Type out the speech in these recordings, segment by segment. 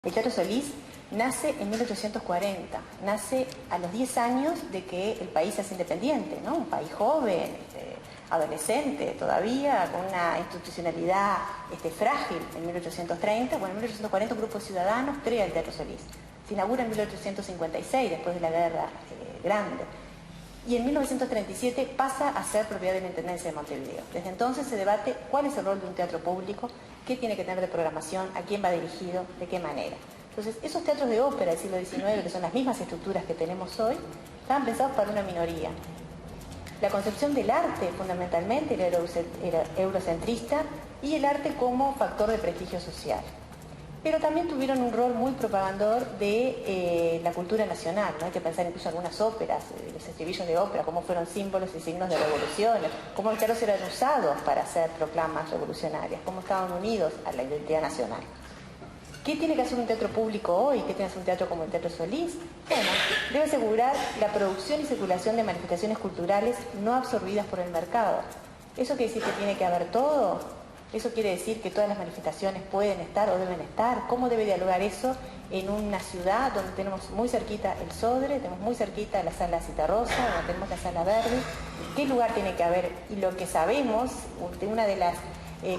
El Teatro Solís nace en 1840, nace a los 10 años de que el país se hace independiente, ¿no? Un país joven, adolescente todavía, con una institucionalidad frágil en 1830. Bueno, en 1840 un grupo de ciudadanos crea el Teatro Solís. Se inaugura en 1856, después de la Guerra Grande. Y en 1937 pasa a ser propiedad de la Intendencia de Montevideo. Desde entonces se debate cuál es el rol de un teatro público, qué tiene que tener de programación, a quién va dirigido, de qué manera. Entonces, esos teatros de ópera del siglo XIX, que son las mismas estructuras que tenemos hoy, estaban pensados para una minoría. La concepción del arte, fundamentalmente, era eurocentrista, y el arte como factor de prestigio social. Pero también tuvieron un rol muy propagandor de la cultura nacional, ¿no? Hay que pensar incluso en algunas óperas, los estribillos de ópera, cómo fueron símbolos y signos de revoluciones, cómo los teatros eran usados para hacer proclamas revolucionarias, cómo estaban unidos a la identidad nacional. ¿Qué tiene que hacer un teatro público hoy? ¿Qué tiene que hacer un teatro como el Teatro Solís? Bueno, debe asegurar la producción y circulación de manifestaciones culturales no absorbidas por el mercado. ¿Eso quiere decir que tiene que haber todo? ¿Eso quiere decir que todas las manifestaciones pueden estar o deben estar? ¿Cómo debe dialogar eso en una ciudad donde tenemos muy cerquita el Sodre, tenemos muy cerquita la Sala Citarrosa, donde tenemos la Sala Verde? ¿Qué lugar tiene que haber? Y lo que sabemos, una de las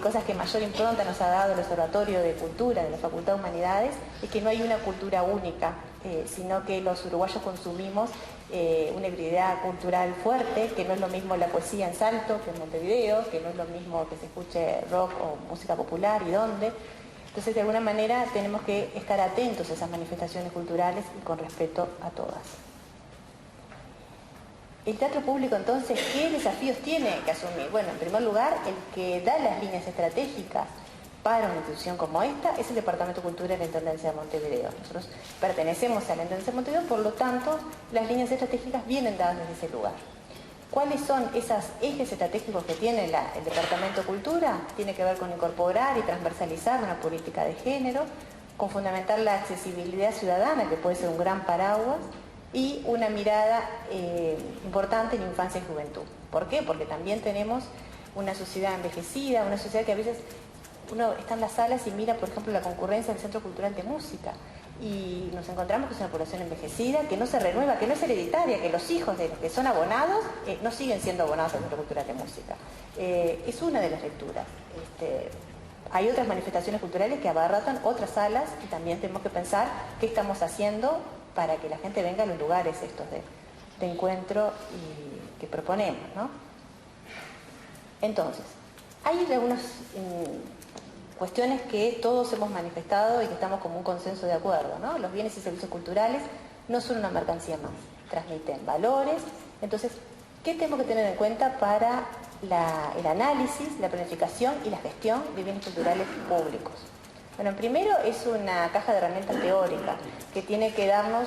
cosas que mayor impronta nos ha dado el Observatorio de Cultura de la Facultad de Humanidades, es que no hay una cultura única, sino que los uruguayos consumimos una hibridad cultural fuerte, que no es lo mismo la poesía en Salto que en Montevideo, que no es lo mismo que se escuche rock o música popular y dónde. Entonces, de alguna manera, tenemos que estar atentos a esas manifestaciones culturales y con respeto a todas. El teatro público, entonces, ¿qué desafíos tiene que asumir? Bueno, en primer lugar, el que da las líneas estratégicas para una institución como esta es el Departamento de Cultura de la Intendencia de Montevideo. Nosotros pertenecemos a la Intendencia de Montevideo, por lo tanto, las líneas estratégicas vienen dadas desde ese lugar. ¿Cuáles son esos ejes estratégicos que tiene el Departamento de Cultura? Tiene que ver con incorporar y transversalizar una política de género, con fundamentar la accesibilidad ciudadana, que puede ser un gran paraguas, y una mirada importante en infancia y juventud. ¿Por qué? Porque también tenemos una sociedad envejecida, una sociedad que a veces uno está en las salas y mira, por ejemplo, la concurrencia del Centro Cultural de Música y nos encontramos que es una población envejecida, que no se renueva, que no es hereditaria, que los hijos de los que son abonados no siguen siendo abonados al Centro Cultural de Música. Es una de las lecturas. Hay otras manifestaciones culturales que abarrotan otras salas y también tenemos que pensar qué estamos haciendo para que la gente venga a los lugares estos de encuentro y que proponemos, ¿no? Entonces, hay algunas cuestiones que todos hemos manifestado y que estamos como un consenso de acuerdo, ¿no? Los bienes y servicios culturales no son una mercancía más, transmiten valores. Entonces, ¿qué tenemos que tener en cuenta para el análisis, la planificación y la gestión de bienes culturales públicos? Bueno, primero es una caja de herramientas teóricas que tiene que darnos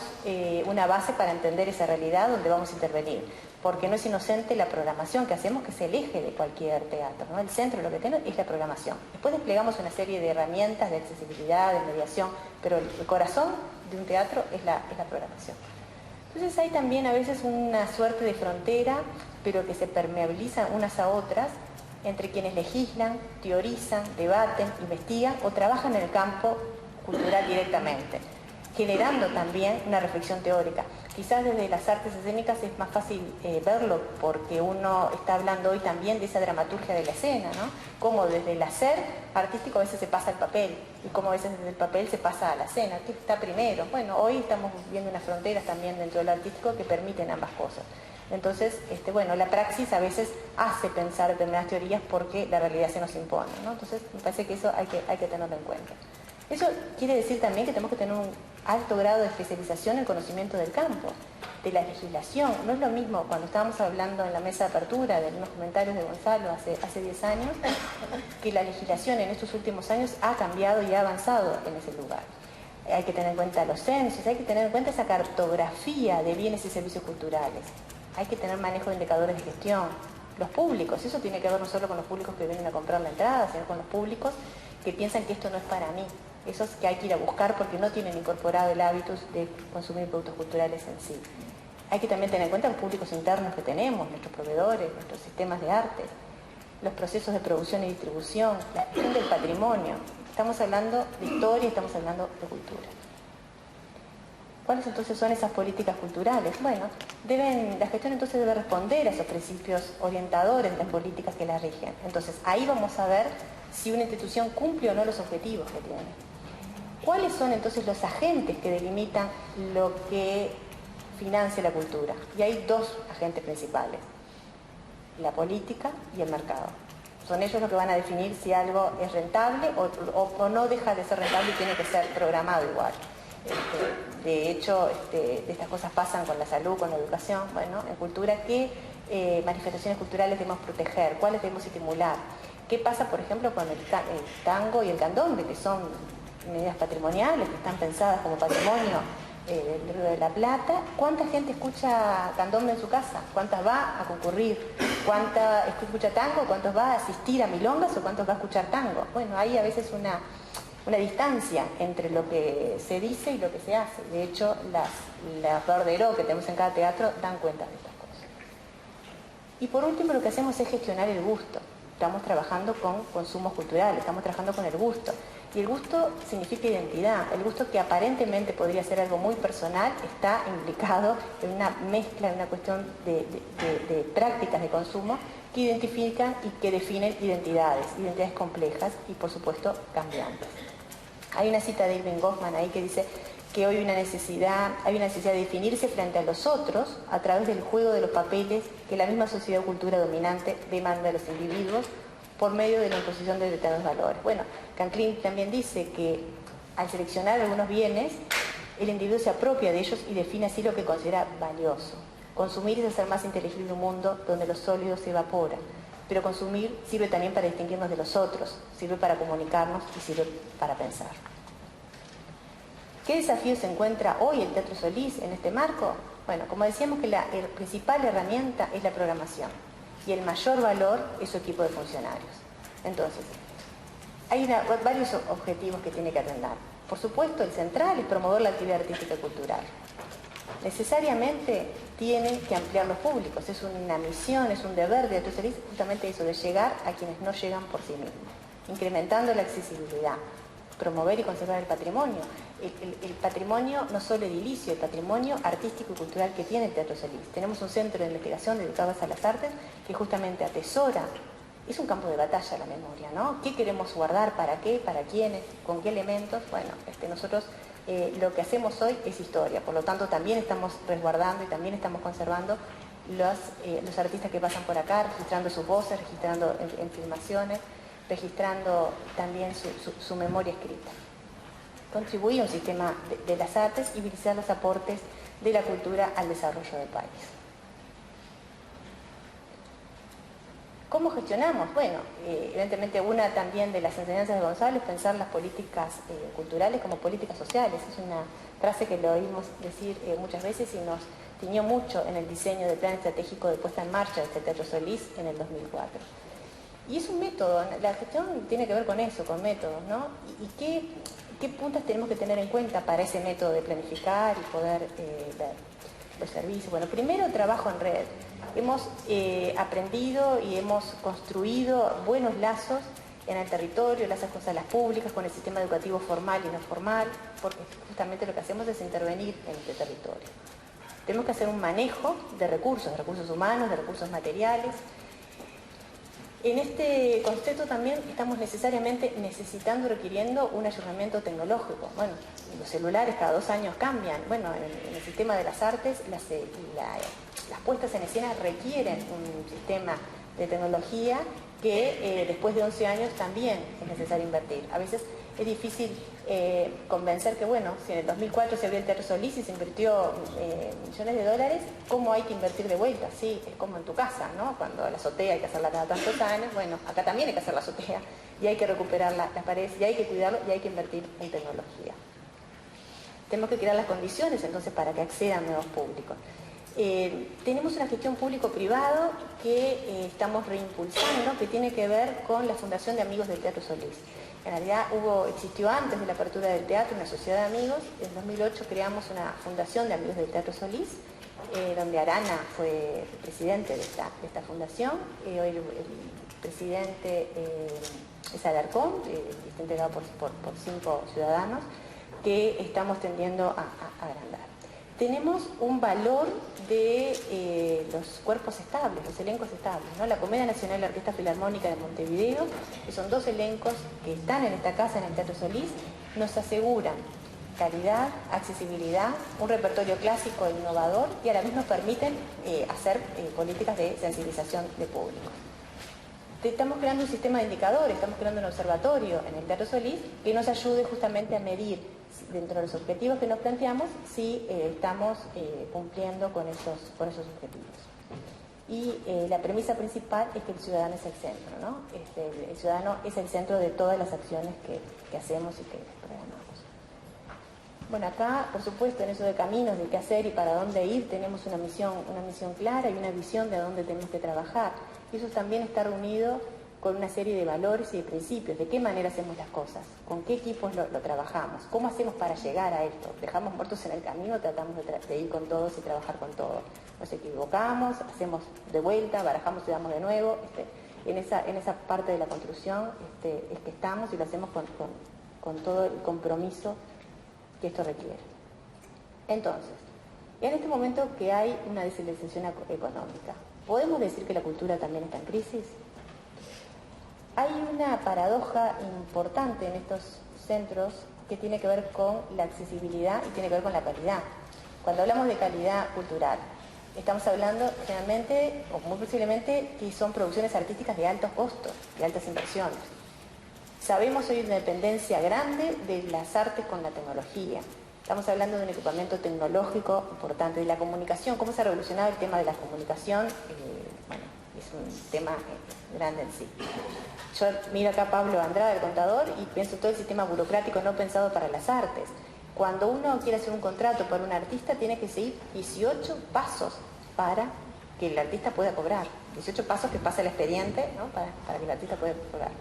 una base para entender esa realidad donde vamos a intervenir, porque no es inocente la programación que hacemos, que es el eje de cualquier teatro, ¿no? El centro de lo que tiene es la programación. Después desplegamos una serie de herramientas de accesibilidad, de mediación, pero el corazón de un teatro es la programación. Entonces hay también a veces una suerte de frontera, pero que se permeabilizan unas a otras, entre quienes legislan, teorizan, debaten, investigan o trabajan en el campo cultural directamente, generando también una reflexión teórica. Quizás desde las artes escénicas es más fácil verlo, porque uno está hablando hoy también de esa dramaturgia de la escena, ¿no? Cómo desde el hacer artístico a veces se pasa al papel, y cómo a veces desde el papel se pasa a la escena. ¿Qué está primero? Bueno, hoy estamos viendo unas fronteras también dentro del artístico que permiten ambas cosas. Entonces, bueno, la praxis a veces hace pensar determinadas teorías porque la realidad se nos impone, ¿no? Entonces, me parece que eso hay que tenerlo en cuenta. Eso quiere decir también que tenemos que tener un alto grado de especialización en el conocimiento del campo, de la legislación. No es lo mismo cuando estábamos hablando en la mesa de apertura de unos comentarios de Gonzalo hace 10 años, que la legislación en estos últimos años ha cambiado y ha avanzado en ese lugar. Hay que tener en cuenta los censos, hay que tener en cuenta esa cartografía de bienes y servicios culturales. Hay que tener manejo de indicadores de gestión. Los públicos, eso tiene que ver no solo con los públicos que vienen a comprar la entrada, sino con los públicos que piensan que esto no es para mí. Esos que hay que ir a buscar porque no tienen incorporado el hábito de consumir productos culturales en sí. Hay que también tener en cuenta los públicos internos que tenemos, nuestros proveedores, nuestros sistemas de arte, los procesos de producción y distribución, la gestión del patrimonio. Estamos hablando de historia, estamos hablando de cultura. ¿Cuáles entonces son esas políticas culturales? Bueno, la gestión entonces debe responder a esos principios orientadores de las políticas que la rigen. Entonces, ahí vamos a ver si una institución cumple o no los objetivos que tiene. ¿Cuáles son entonces los agentes que delimitan lo que financia la cultura? Y hay dos agentes principales, la política y el mercado. Son ellos los que van a definir si algo es rentable o no deja de ser rentable y tiene que ser programado igual. De hecho, de estas cosas pasan con la salud, con la educación. Bueno, en cultura, ¿qué manifestaciones culturales debemos proteger? ¿Cuáles debemos estimular? ¿Qué pasa, por ejemplo, con el tango y el candombe, que son medidas patrimoniales, que están pensadas como patrimonio del Río de la Plata? ¿Cuánta gente escucha candombe en su casa? ¿Cuántas va a concurrir? ¿Cuánta escucha tango? ¿Cuántos va a asistir a milongas o cuántos va a escuchar tango? Bueno, hay a veces una distancia entre lo que se dice y lo que se hace. De hecho, las bordereaux que tenemos en cada teatro dan cuenta de estas cosas. Y por último, lo que hacemos es gestionar el gusto. Estamos trabajando con consumos culturales, estamos trabajando con el gusto. Y el gusto significa identidad. El gusto, que aparentemente podría ser algo muy personal, está implicado en una mezcla, en una cuestión de prácticas de consumo que identifican y que definen identidades complejas y, por supuesto, cambiantes. Hay una cita de Irving Goffman ahí que dice que hoy hay una necesidad de definirse frente a los otros a través del juego de los papeles que la misma sociedad o cultura dominante demanda a los individuos por medio de la imposición de determinados valores. Bueno, Canclin también dice que al seleccionar algunos bienes, el individuo se apropia de ellos y define así lo que considera valioso. Consumir es hacer más inteligible un mundo donde lo sólido se evapora. Pero consumir sirve también para distinguirnos de los otros, sirve para comunicarnos y sirve para pensar. ¿Qué desafío se encuentra hoy el Teatro Solís en este marco? Bueno, como decíamos, que la principal herramienta es la programación y el mayor valor es su equipo de funcionarios. Entonces, hay varios objetivos que tiene que atender. Por supuesto, el central es promover la actividad artística y cultural. Necesariamente tiene que ampliar los públicos, es una misión, es un deber de Teatro Solís, justamente eso, de llegar a quienes no llegan por sí mismos, incrementando la accesibilidad, promover y conservar el patrimonio. El patrimonio no solo edilicio, el patrimonio artístico y cultural que tiene el Teatro Solís. Tenemos un centro de investigación dedicado a las artes que justamente atesora. Es un campo de batalla la memoria, ¿no? ¿Qué queremos guardar? ¿Para qué? ¿Para quiénes? ¿Con qué elementos? Bueno, nosotros lo que hacemos hoy es historia, por lo tanto también estamos resguardando y también estamos conservando los artistas que pasan por acá, registrando sus voces, registrando en filmaciones, registrando también su memoria escrita. Contribuir a un sistema de las artes y utilizar los aportes de la cultura al desarrollo del país. ¿Cómo gestionamos? Bueno, evidentemente una también de las enseñanzas de Gonzalo es pensar las políticas culturales como políticas sociales. Es una frase que lo oímos decir muchas veces y nos tiñó mucho en el diseño del plan estratégico de puesta en marcha de este Teatro Solís en el 2004. Y es un método, la gestión tiene que ver con eso, con métodos, ¿no? ¿Y qué puntas tenemos que tener en cuenta para ese método de planificar y poder ver los servicios? Bueno, primero, trabajo en red. Hemos aprendido y hemos construido buenos lazos en el territorio, lazos con salas públicas, con el sistema educativo formal y no formal, porque justamente lo que hacemos es intervenir en este territorio. Tenemos que hacer un manejo de recursos humanos, de recursos materiales. En este concepto también estamos necesariamente requiriendo un ayornamiento tecnológico. Bueno, los celulares cada 2 años cambian. Bueno, en el sistema de las artes, las puestas en escena requieren un sistema de tecnología que después de 11 años también es necesario invertir. A veces es difícil convencer que, bueno, si en el 2004 se abrió el Teatro Solís y se invirtió millones de dólares, ¿cómo hay que invertir de vuelta? Sí, es como en tu casa, ¿no? Cuando la azotea hay que hacerla cada tantos años, bueno, acá también hay que hacer la azotea y hay que recuperar las paredes y hay que cuidarlo y hay que invertir en tecnología. Tenemos que crear las condiciones entonces para que accedan nuevos públicos. Tenemos una gestión público-privado que estamos reimpulsando, que tiene que ver con la Fundación de Amigos del Teatro Solís. En realidad existió antes de la apertura del teatro una sociedad de amigos. En 2008 creamos una Fundación de Amigos del Teatro Solís, donde Arana fue presidente de esta fundación. Hoy el presidente es Alarcón, está integrado por 5 ciudadanos, que estamos tendiendo a agrandar. Tenemos un valor de los cuerpos estables, los elencos estables, ¿no? La Comedia Nacional y la Orquesta Filarmónica de Montevideo, que son 2 elencos que están en esta casa, en el Teatro Solís, nos aseguran calidad, accesibilidad, un repertorio clásico e innovador, y a la vez nos permiten hacer políticas de sensibilización de público. Estamos creando un sistema de indicadores, estamos creando un observatorio en el Teatro Solís que nos ayude justamente a medir, dentro de los objetivos que nos planteamos, si estamos cumpliendo con esos objetivos. Y la premisa principal es que el ciudadano es el centro, ¿no? El ciudadano es el centro de todas las acciones que hacemos y que programamos. Bueno, acá, por supuesto, en eso de caminos, de qué hacer y para dónde ir, tenemos una misión clara y una visión de a dónde tenemos que trabajar. Y eso también está reunido con una serie de valores y de principios, de qué manera hacemos las cosas, con qué equipos lo trabajamos, cómo hacemos para llegar a esto. Dejamos muertos en el camino, tratamos de ir con todos y trabajar con todos. Nos equivocamos, hacemos de vuelta, barajamos y damos de nuevo. En esa parte de la construcción es que estamos y lo hacemos con todo el compromiso que esto requiere. Entonces, en este momento que hay una desinversión económica, ¿podemos decir que la cultura también está en crisis? Hay una paradoja importante en estos centros que tiene que ver con la accesibilidad y tiene que ver con la calidad. Cuando hablamos de calidad cultural, estamos hablando generalmente, o muy posiblemente, que son producciones artísticas de altos costos, de altas inversiones. Sabemos hoy una dependencia grande de las artes con la tecnología. Estamos hablando de un equipamiento tecnológico importante, de la comunicación, cómo se ha revolucionado el tema de la comunicación. Bueno, es un tema grande en sí. Yo miro acá a Pablo Andrade, el contador, y pienso todo el sistema burocrático no pensado para las artes. Cuando uno quiere hacer un contrato para un artista, tiene que seguir 18 pasos para que el artista pueda cobrar. 18 pasos que pasa el expediente, ¿no? para que el artista pueda cobrar.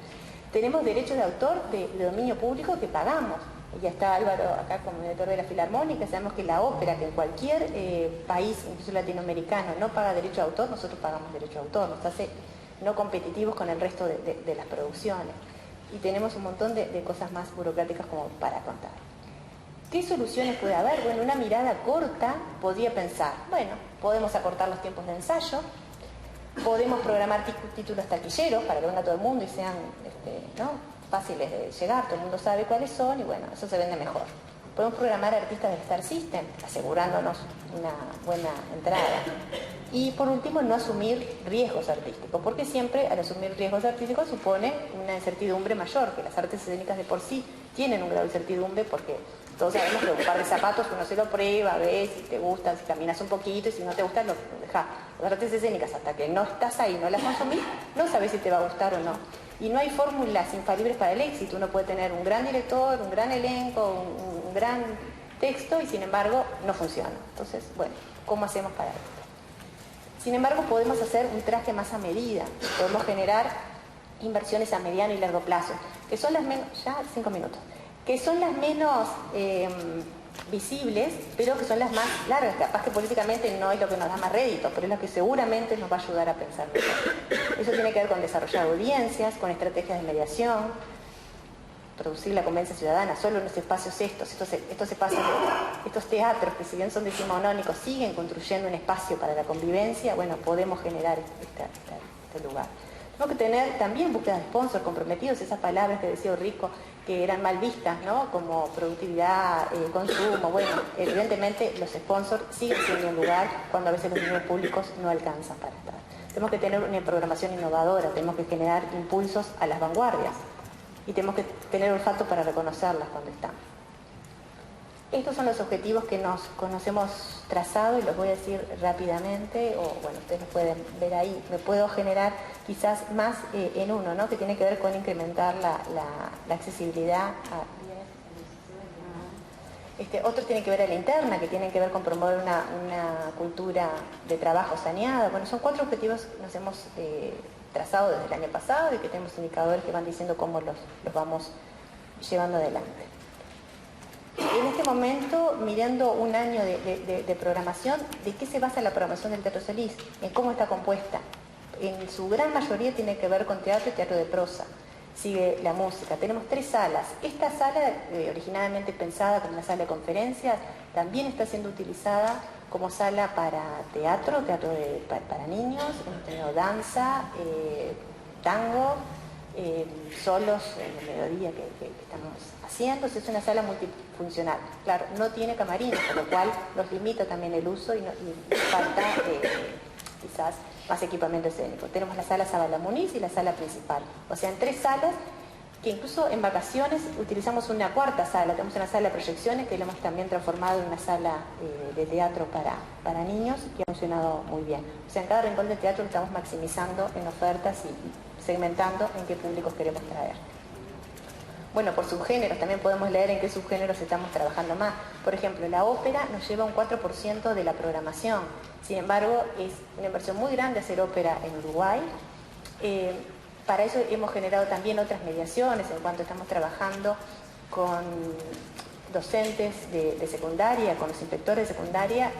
Tenemos derechos de autor de dominio público que pagamos. Ya está Álvaro acá como director de la Filarmónica. Sabemos que la ópera, que en cualquier país, incluso latinoamericano, no paga derecho de autor, nosotros pagamos derecho de autor. Nos hace no competitivos con el resto de las producciones. Y tenemos un montón de cosas más burocráticas como para contar. ¿Qué soluciones puede haber? Bueno, una mirada corta podría pensar, bueno, podemos acortar los tiempos de ensayo, podemos programar títulos taquilleros para que venga todo el mundo y sean fáciles de llegar, todo el mundo sabe cuáles son y bueno, eso se vende mejor. Podemos programar artistas del Star System, asegurándonos una buena entrada. Y por último, no asumir riesgos artísticos, porque siempre al asumir riesgos artísticos supone una incertidumbre mayor, que las artes escénicas de por sí tienen un grado de incertidumbre porque todos sabemos que un par de zapatos uno se lo prueba, ves si te gusta, si caminas un poquito y si no te gusta lo dejas. Las artes escénicas, hasta que no estás ahí, no las consumís, no sabes si te va a gustar o no. Y no hay fórmulas infalibles para el éxito. Uno puede tener un gran director, un gran elenco, un gran texto y sin embargo no funciona. Entonces, bueno, ¿cómo hacemos para esto? Sin embargo, podemos hacer un traje más a medida. Podemos generar inversiones a mediano y largo plazo, que son las menos, ya 5 minutos, que son las menos visibles, pero que son las más largas. Capaz que políticamente no es lo que nos da más rédito, pero es lo que seguramente nos va a ayudar a pensar mejor. Eso tiene que ver con desarrollar audiencias, con estrategias de mediación, producir la convivencia ciudadana. Solo en los espacios estos espacios, estos teatros que si bien son decimonónicos, siguen construyendo un espacio para la convivencia. Bueno, podemos generar este lugar. Tenemos que tener también búsquedas de sponsors comprometidos, esas palabras que decía Rico, que eran mal vistas, ¿no? Como productividad, consumo. Bueno, evidentemente los sponsors siguen siendo un lugar cuando a veces los medios públicos no alcanzan para estar. Tenemos que tener una programación innovadora, tenemos que generar impulsos a las vanguardias y tenemos que tener olfato para reconocerlas cuando están. Estos son los objetivos que nos hemos trazado y los voy a decir rápidamente, o bueno, ustedes los pueden ver ahí. Me puedo generar quizás más en uno, ¿no? Que tiene que ver con incrementar la accesibilidad. Otros tienen que ver a la interna, que tienen que ver con promover una cultura de trabajo saneada. Bueno, son 4 objetivos que nos hemos trazado desde el año pasado y que tenemos indicadores que van diciendo cómo los vamos llevando adelante. En este momento, mirando un año de programación, ¿de qué se basa la programación del Teatro Solís? En cómo está compuesta. En su gran mayoría tiene que ver con teatro y teatro de prosa. sigue la música. Tenemos 3 salas. Esta sala, originalmente pensada como una sala de conferencias, también está siendo utilizada como sala para teatro para niños. Hemos tenido danza, tango, solos en el mediodía que estamos haciendo. Es una sala multifuncional. Claro, no tiene camarines, por lo cual nos limita también el uso y falta quizás más equipamiento escénico. Tenemos la sala Zabala Muniz y la sala principal. O sea, en 3 salas que incluso en vacaciones utilizamos una 4ª sala. Tenemos una sala de proyecciones que la hemos también transformado en una sala de teatro para niños que ha funcionado muy bien. O sea, en cada rincón del teatro lo estamos maximizando en ofertas y segmentando en qué públicos queremos traer. Bueno, por subgéneros, también podemos leer en qué subgéneros estamos trabajando más. Por ejemplo, la ópera nos lleva un 4% de la programación. Sin embargo, es una inversión muy grande hacer ópera en Uruguay. Para eso hemos generado también otras mediaciones en cuanto estamos trabajando con docentes de secundaria, con los inspectores de secundaria,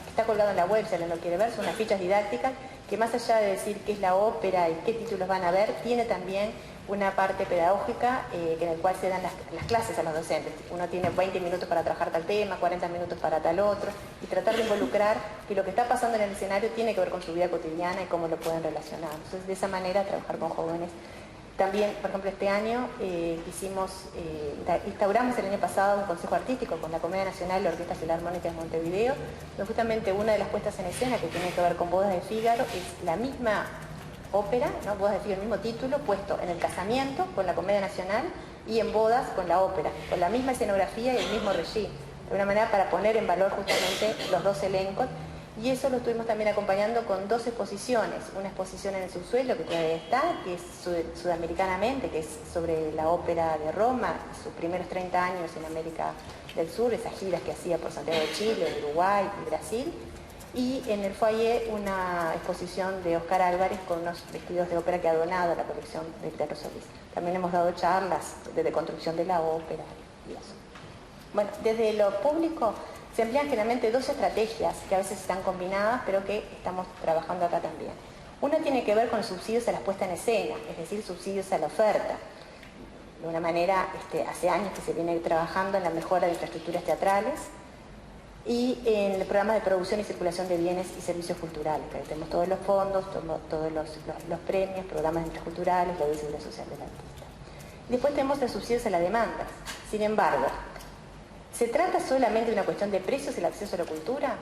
está colgado en la web, si alguien lo quiere ver, son unas fichas didácticas que más allá de decir qué es la ópera y qué títulos van a ver, tiene también una parte pedagógica en el cual se dan las clases a los docentes. Uno tiene 20 minutos para trabajar tal tema, 40 minutos para tal otro, y tratar de involucrar que lo que está pasando en el escenario tiene que ver con su vida cotidiana y cómo lo pueden relacionar. Entonces, de esa manera, trabajar con jóvenes. También, por ejemplo, este año instauramos el año pasado un consejo artístico con la Comedia Nacional y la Orquesta Filarmónica de Montevideo, donde justamente una de las puestas en escena que tiene que ver con Bodas de Fígaro es la misma ópera, ¿no? Bodas de Fígaro, el mismo título, puesto en el casamiento con la Comedia Nacional y en bodas con la ópera, con la misma escenografía y el mismo regi, de una manera para poner en valor justamente los 2 elencos. Y eso lo estuvimos también acompañando con 2 exposiciones. Una exposición en el subsuelo, que todavía está, que es sudamericanamente, que es sobre la ópera de Roma, sus primeros 30 años en América del Sur, esas giras que hacía por Santiago de Chile, Uruguay y Brasil. Y en el foyer una exposición de Oscar Álvarez con unos vestidos de ópera que ha donado a la colección del Teatro Solís. También hemos dado charlas de construcción de la ópera y eso. Bueno, desde lo público se emplean generalmente 2 estrategias que a veces están combinadas, pero que estamos trabajando acá también. Una tiene que ver con los subsidios a la puesta en escena, es decir, subsidios a la oferta. De una manera, hace años que se viene trabajando en la mejora de infraestructuras teatrales y en el programa de producción y circulación de bienes y servicios culturales, que tenemos todos los fondos, todos los premios, programas interculturales, la seguridad social del artista. Después tenemos los subsidios a la demanda. Sin embargo, ¿se trata solamente de una cuestión de precios el acceso a la cultura?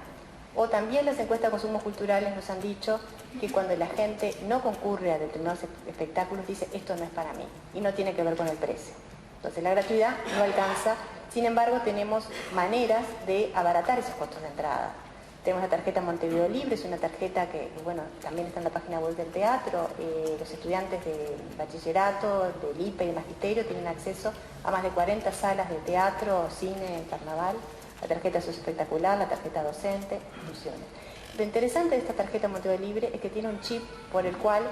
¿O también las encuestas de consumos culturales nos han dicho que cuando la gente no concurre a determinados espectáculos dice esto no es para mí y no tiene que ver con el precio? Entonces la gratuidad no alcanza, sin embargo tenemos maneras de abaratar esos costos de entrada. Tenemos la tarjeta Montevideo Libre, es una tarjeta que, bueno, también está en la página web del teatro. Los estudiantes de bachillerato, del IPE y del magisterio tienen acceso a más de 40 salas de teatro, cine, carnaval. La tarjeta es espectacular, la tarjeta docente, inclusiones. Lo interesante de esta tarjeta Montevideo Libre es que tiene un chip por el cual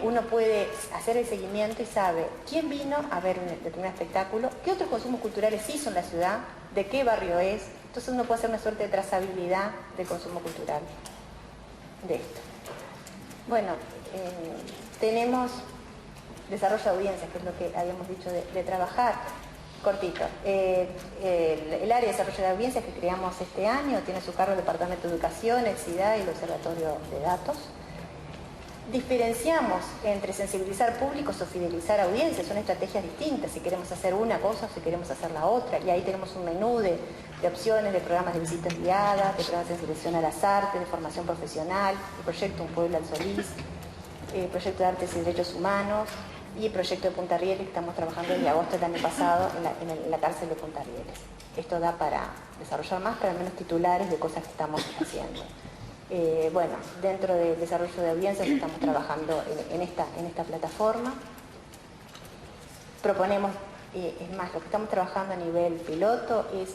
uno puede hacer el seguimiento y sabe quién vino a ver un determinado espectáculo, qué otros consumos culturales hizo en la ciudad, de qué barrio es. Entonces uno puede hacer una suerte de trazabilidad del consumo cultural de esto. Bueno, tenemos desarrollo de audiencias, que es lo que habíamos dicho de trabajar. Cortito. El área de desarrollo de audiencias que creamos este año tiene a su cargo el Departamento de Educación, el CIDA y el Observatorio de Datos. Diferenciamos entre sensibilizar públicos o fidelizar audiencias, son estrategias distintas, si queremos hacer una cosa o si queremos hacer la otra, y ahí tenemos un menú de opciones, de programas de visitas guiadas, de programas de sensibilización a las artes, de formación profesional, el proyecto Un Pueblo al Solís, el proyecto de Artes y Derechos Humanos, y el proyecto de Punta Rieles que estamos trabajando desde agosto del año pasado en la cárcel de Punta Rieles. Esto da para desarrollar más, pero al menos titulares de cosas que estamos haciendo. Bueno, dentro del desarrollo de audiencias estamos trabajando en esta plataforma. Proponemos, es más, lo que estamos trabajando a nivel piloto es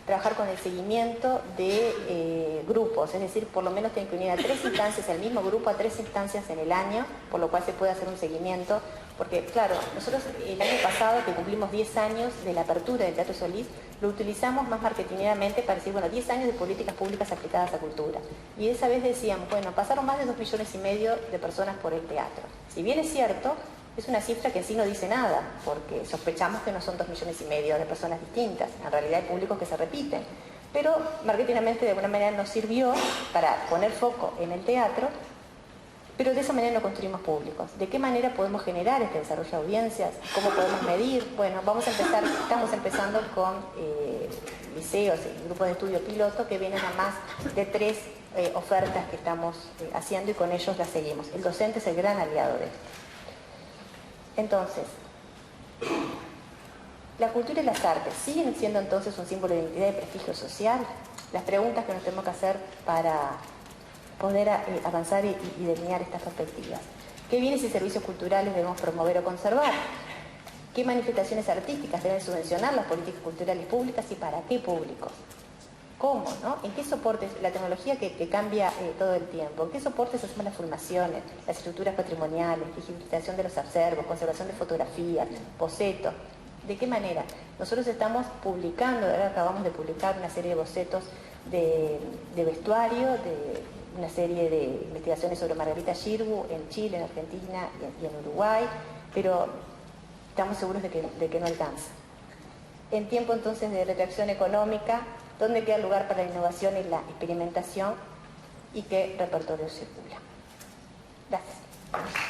trabajar con el seguimiento de grupos, es decir, por lo menos tienen que unir a 3 instancias, el mismo grupo a 3 instancias en el año, por lo cual se puede hacer un seguimiento, porque claro, nosotros el año pasado, que cumplimos 10 años de la apertura del Teatro Solís, lo utilizamos más marketingeramente para decir, bueno, 10 años de políticas públicas aplicadas a cultura. Y esa vez decíamos, bueno, pasaron más de 2,5 millones de personas por el teatro. Si bien es cierto, Es una cifra que en sí no dice nada, porque sospechamos que no son 2,5 millones de personas distintas. En realidad hay públicos que se repiten. Pero marketingamente de alguna manera nos sirvió para poner foco en el teatro, pero de esa manera no construimos públicos. ¿De qué manera podemos generar este desarrollo de audiencias? ¿Cómo podemos medir? Bueno, estamos empezando con liceos y grupos de estudio piloto que vienen a más de 3 ofertas que estamos haciendo y con ellos las seguimos. El docente es el gran aliado de esto. Entonces, la cultura y las artes siguen siendo entonces un símbolo de identidad y prestigio social. Las preguntas que nos tenemos que hacer para poder avanzar y delinear estas perspectivas. ¿Qué bienes y servicios culturales debemos promover o conservar? ¿Qué manifestaciones artísticas deben subvencionar las políticas culturales públicas y para qué públicos? ¿Cómo? ¿No? ¿En qué soportes? La tecnología que cambia todo el tiempo. ¿En qué soportes hacemos las filmaciones, las estructuras patrimoniales, digitalización de los acervos, conservación de fotografías, bocetos? ¿De qué manera? Nosotros estamos publicando, ahora acabamos de publicar una serie de bocetos de vestuario, de una serie de investigaciones sobre Margarita Xirgu en Chile, en Argentina y en Uruguay, pero estamos seguros de que no alcanza. En tiempo entonces de retracción económica, ¿dónde queda lugar para la innovación y la experimentación y qué repertorio circula? Gracias.